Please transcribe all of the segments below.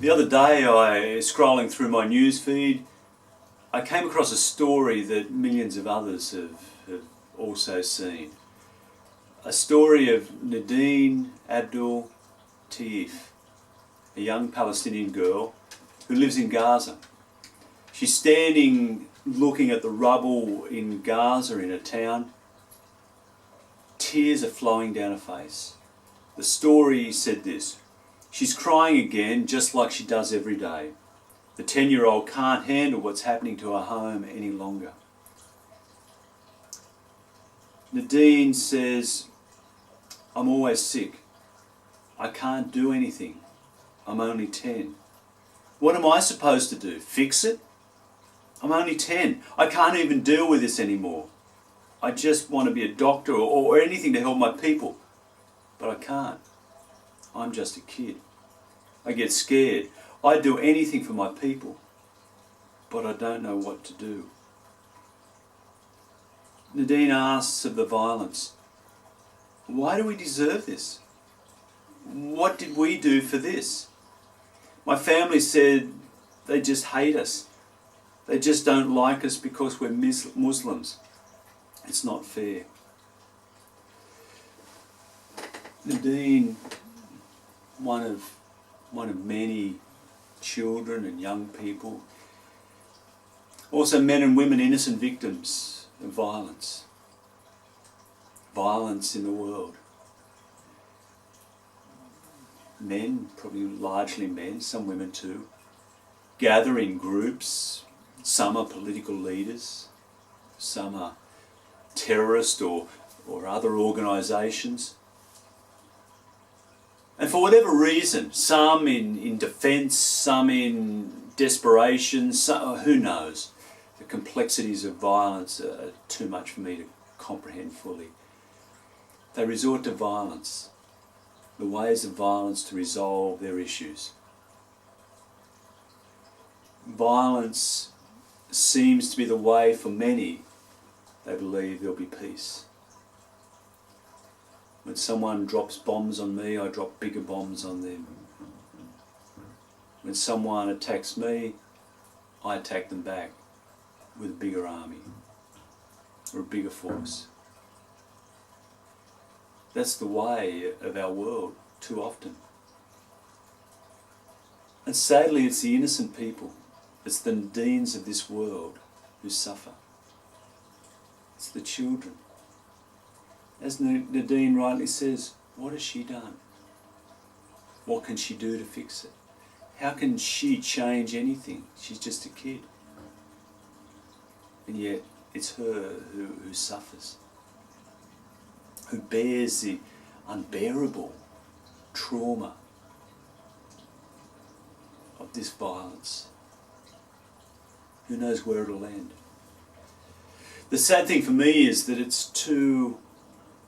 The other day, scrolling through my news feed, I came across a story that millions of others have also seen. A story of Nadine Abdul Taif, a young Palestinian girl who lives in Gaza. She's standing looking at the rubble in Gaza in a town. Tears are flowing down her face. The story said this: she's crying again, just like she does every day. The 10-year-old can't handle what's happening to her home any longer. Nadine says, I'm always sick. I can't do anything. I'm only 10. What am I supposed to do? Fix it? I'm only 10. I can't even deal with this anymore. I just want to be a doctor or anything to help my people. But I can't. I'm just a kid. I get scared. I'd do anything for my people, but I don't know what to do. Nadine asks of the violence, why do we deserve this? What did we do for this? My family said they just hate us. They just don't like us because we're Muslims. It's not fair. Nadine, one of many children and young people, also men and women, innocent victims of violence in the world. Men, probably largely men, some women too, gather in groups. Some are political leaders, some are terrorist or other organisations. And for whatever reason, some in defence, some in desperation, who knows? The complexities of violence are too much for me to comprehend fully. They resort to violence, the ways of violence to resolve their issues. Violence seems to be the way for many. They believe there'll be peace. When someone drops bombs on me, I drop bigger bombs on them. When someone attacks me, I attack them back with a bigger army or a bigger force. That's the way of our world too often. And sadly, it's the innocent people, it's the Nadines of this world who suffer. It's the children. As Nadine rightly says, what has she done? What can she do to fix it? How can she change anything? She's just a kid. And yet it's her who suffers, who bears the unbearable trauma of this violence. Who knows where it'll end? The sad thing for me is that it's two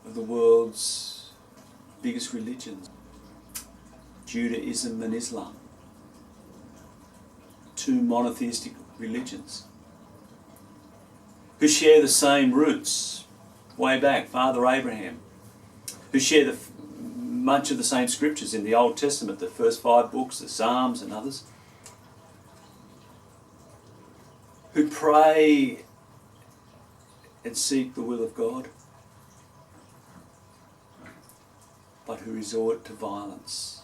of the world's biggest religions, Judaism and Islam, two monotheistic religions who share the same roots way back, Father Abraham, who share much of the same scriptures in the Old Testament, the first 5 books, the Psalms and others, who pray and seek the will of God, but who resort to violence.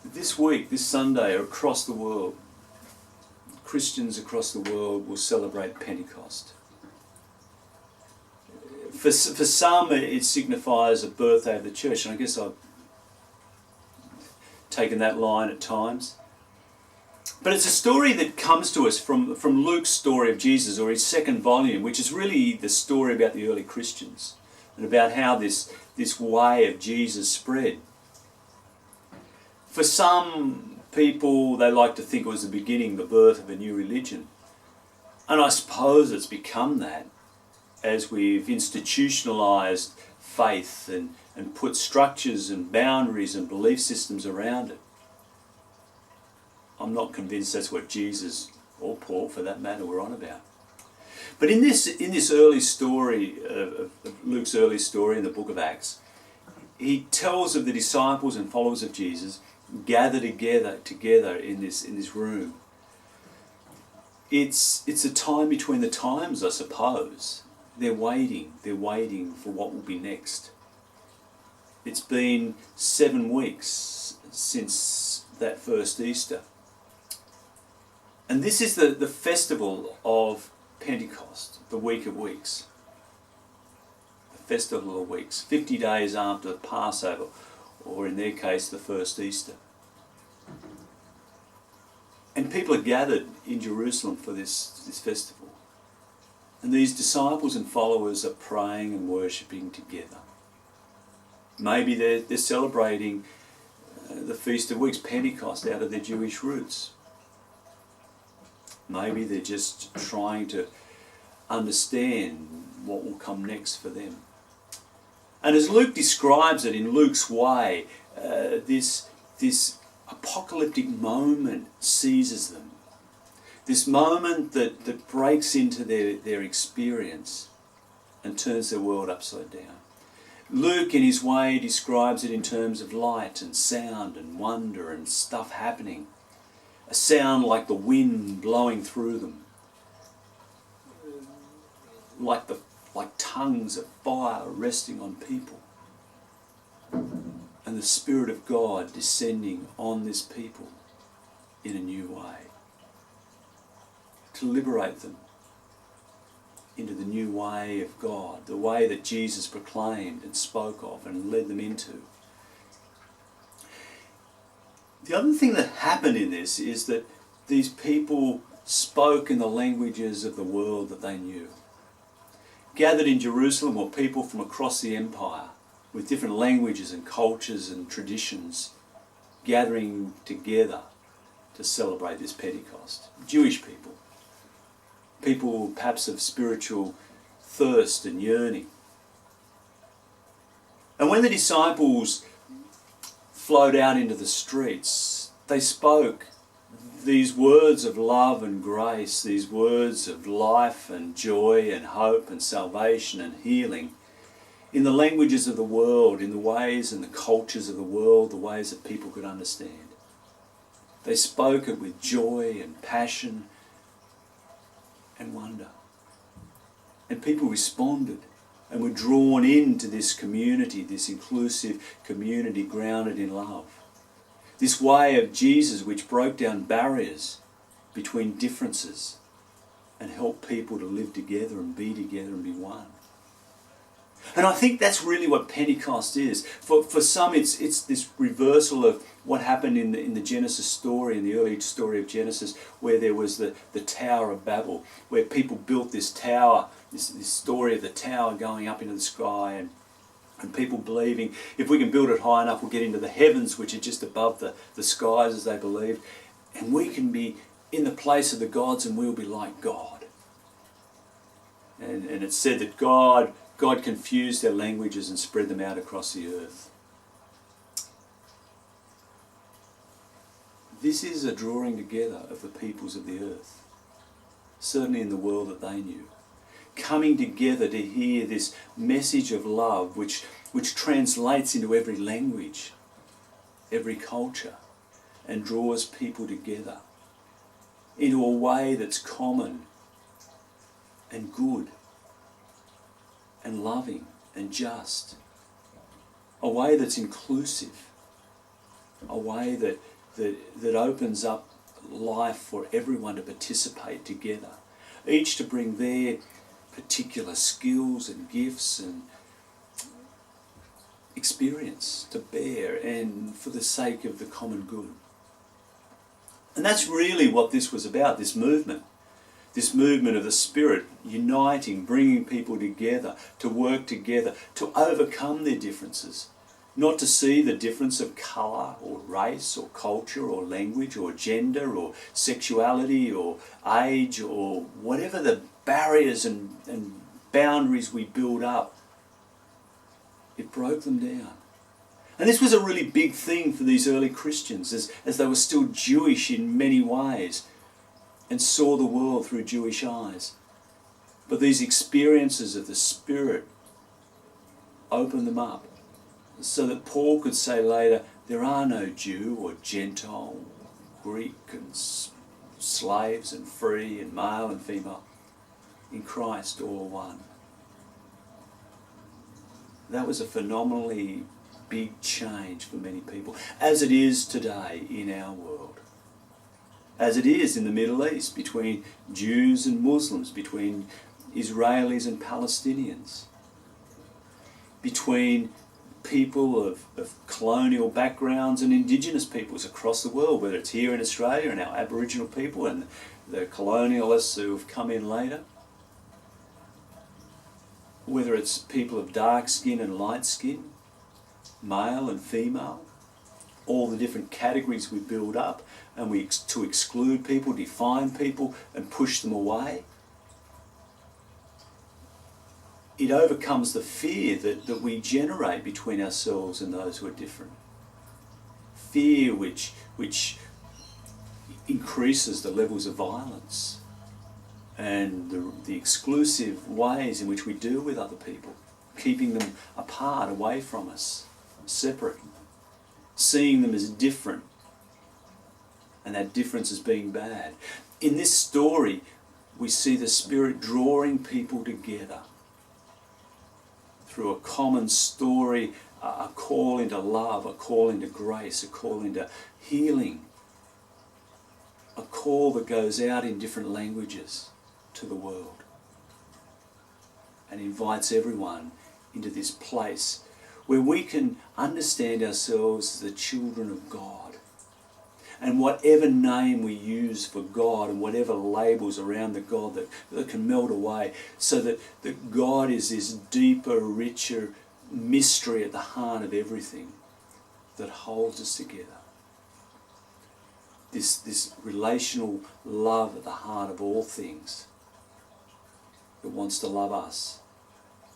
This week, this Sunday, across the world, Christians across the world will celebrate Pentecost. For some, it signifies a birthday of the church, and I guess I've taken that line at times. But it's a story that comes to us from Luke's story of Jesus, or his second volume, which is really the story about the early Christians and about how this way of Jesus spread. For some people, they like to think it was the beginning, the birth of a new religion. And I suppose it's become that as we've institutionalised faith and put structures and boundaries and belief systems around it. I'm not convinced that's what Jesus, or Paul for that matter, were on about. But in this early story, of Luke's early story in the book of Acts, he tells of the disciples and followers of Jesus gather together in this room. It's a time between the times, I suppose. They're waiting for what will be next. It's been 7 weeks since that first Easter. And this is the festival of Pentecost, the week of weeks. The festival of weeks, 50 days after the Passover, or in their case, the first Easter. And people are gathered in Jerusalem for this festival. And these disciples and followers are praying and worshipping together. Maybe they're celebrating the Feast of Weeks, Pentecost, out of their Jewish roots. Maybe they're just trying to understand what will come next for them. And as Luke describes it in Luke's way, this apocalyptic moment seizes them. This moment that breaks into their experience and turns their world upside down. Luke, in his way, describes it in terms of light and sound and wonder and stuff happening. A sound like the wind blowing through them. Like tongues of fire resting on people. And the Spirit of God descending on this people in a new way. To liberate them into the new way of God, the way that Jesus proclaimed and spoke of and led them into. The other thing that happened in this is that these people spoke in the languages of the world that they knew. Gathered in Jerusalem were people from across the empire with different languages and cultures and traditions gathering together to celebrate this Pentecost. Jewish people. People perhaps of spiritual thirst and yearning. And when the disciples flowed out into the streets, they spoke these words of love and grace, these words of life and joy and hope and salvation and healing in the languages of the world, in the ways and the cultures of the world, the ways that people could understand. They spoke it with joy and passion and wonder. And people responded and were drawn into this community, this inclusive community grounded in love. This way of Jesus which broke down barriers between differences and helped people to live together and be one. And I think that's really what Pentecost is. For some it's this reversal of what happened in the Genesis story, in the early story of Genesis, where there was the Tower of Babel, where people built this tower, this story of the tower going up into the sky, and people believing if we can build it high enough we'll get into the heavens, which are just above the skies, as they believed, and we can be in the place of the gods and we'll be like God. And it's said that God confused their languages and spread them out across the earth. This is a drawing together of the peoples of the earth, certainly in the world that they knew. Coming together to hear this message of love which translates into every language, every culture, and draws people together into a way that's common and good and loving and just. A way that's inclusive. A way that opens up life for everyone to participate together. Each to bring their particular skills and gifts and experience to bear, and for the sake of the common good. And that's really what this was about, this movement of the Spirit uniting, bringing people together, to work together, to overcome their differences. Not to see the difference of colour or race or culture or language or gender or sexuality or age or whatever the barriers and boundaries we build up. It broke them down. And this was a really big thing for these early Christians as they were still Jewish in many ways and saw the world through Jewish eyes. But these experiences of the Spirit opened them up, so that Paul could say later, there are no Jew or Gentile, Greek and slaves and free and male and female. In Christ, all one. That was a phenomenally big change for many people, as it is today in our world. As it is in the Middle East, between Jews and Muslims, between Israelis and Palestinians, between people of colonial backgrounds and indigenous peoples across the world, whether it's here in Australia and our Aboriginal people and the colonialists who have come in later, whether it's people of dark skin and light skin, male and female, all the different categories we build up and to exclude people, define people and push them away. It overcomes the fear that we generate between ourselves and those who are different. Fear which increases the levels of violence and the exclusive ways in which we deal with other people, keeping them apart, away from us, separate, seeing them as different, and that difference as being bad. In this story, we see the Spirit drawing people together through a common story, a call into love, a call into grace, a call into healing, a call that goes out in different languages to the world and invites everyone into this place where we can understand ourselves as the children of God. And whatever name we use for God and whatever labels around the God that can melt away, so that God is this deeper, richer mystery at the heart of everything that holds us together. This relational love at the heart of all things that wants to love us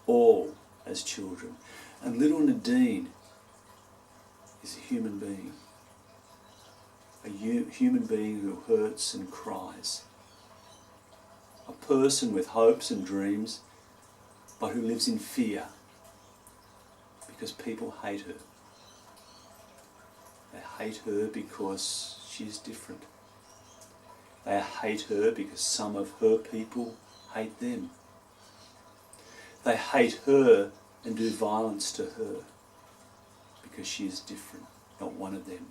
all as children. And little Nadine is a human being. A human being who hurts and cries. A person with hopes and dreams, but who lives in fear because people hate her. They hate her because she is different. They hate her because some of her people hate them. They hate her and do violence to her because she is different, not one of them.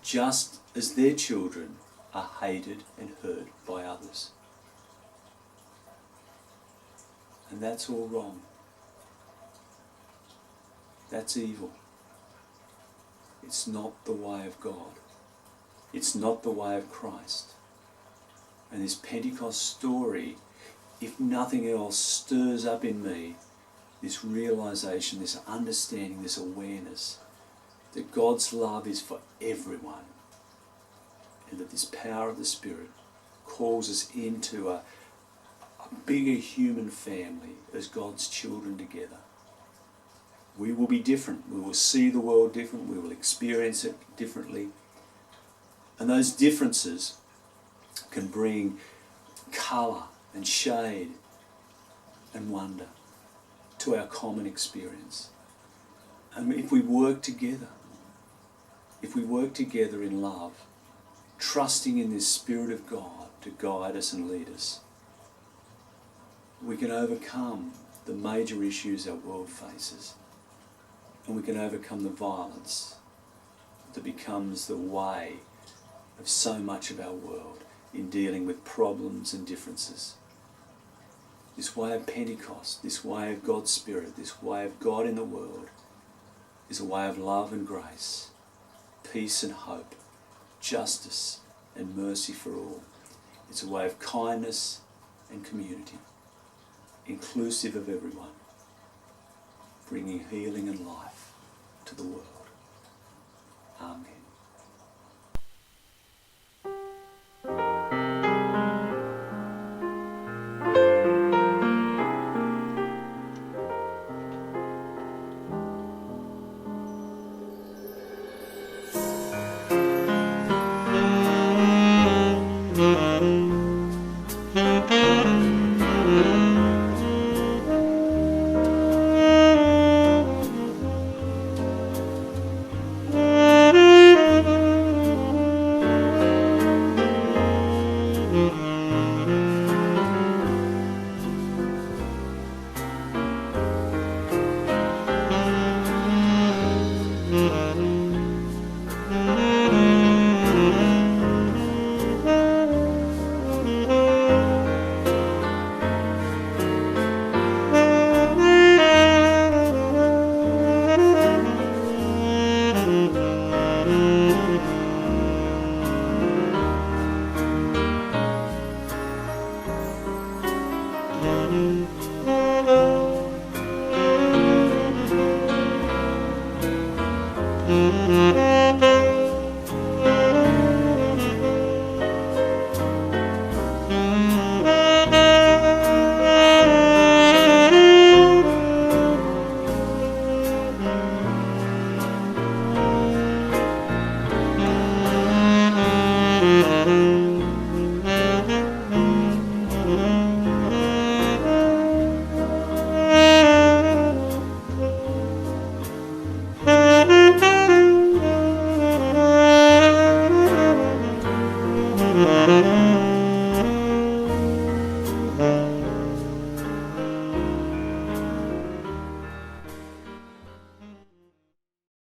Just as their children are hated and hurt by others. And that's all wrong. That's evil. It's not the way of God. It's not the way of Christ. And this Pentecost story, if nothing else, stirs up in me this realization, this understanding, this awareness that God's love is for everyone, and that this power of the Spirit calls us into a bigger human family as God's children together. We will be different. We will see the world different. We will experience it differently. And those differences can bring colour and shade and wonder to our common experience. And if we work together, in love, trusting in this Spirit of God to guide us and lead us, we can overcome the major issues our world faces. And we can overcome the violence that becomes the way of so much of our world in dealing with problems and differences. This way of Pentecost, this way of God's Spirit, this way of God in the world is a way of love and grace, peace and hope, justice and mercy for all. It's a way of kindness and community, inclusive of everyone, bringing healing and life to the world. Amen.